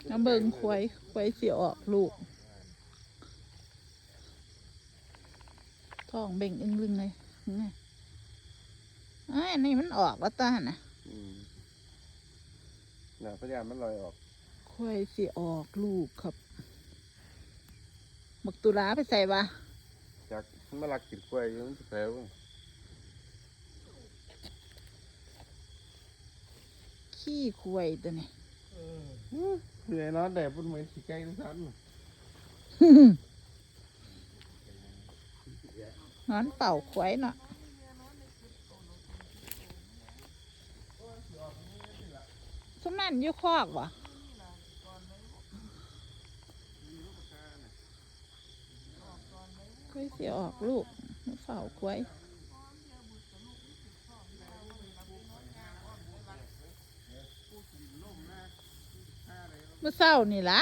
น้ำเบิงควายเสียออกลูกท้องเบ่งอึ้งลึงเลยไงอันนี้มันออกแล้วตาน่ะน่ะพยายามมันลอยออกควายเสียออกลูกครับหมกตุลาไปใส่ปะจากมันมาลักกินกล้วยอยู่มันแผลวขี้ควายตัวนี้เหนื่อยนอนแต่ปุ่นเหมือนขี้ไก่ทุกท่านนอนเป่าควายเนาะสมนั่นอยู่คอกวะควายเสียออกลูกเฝ้าควายเมื่อเช้านี่ละ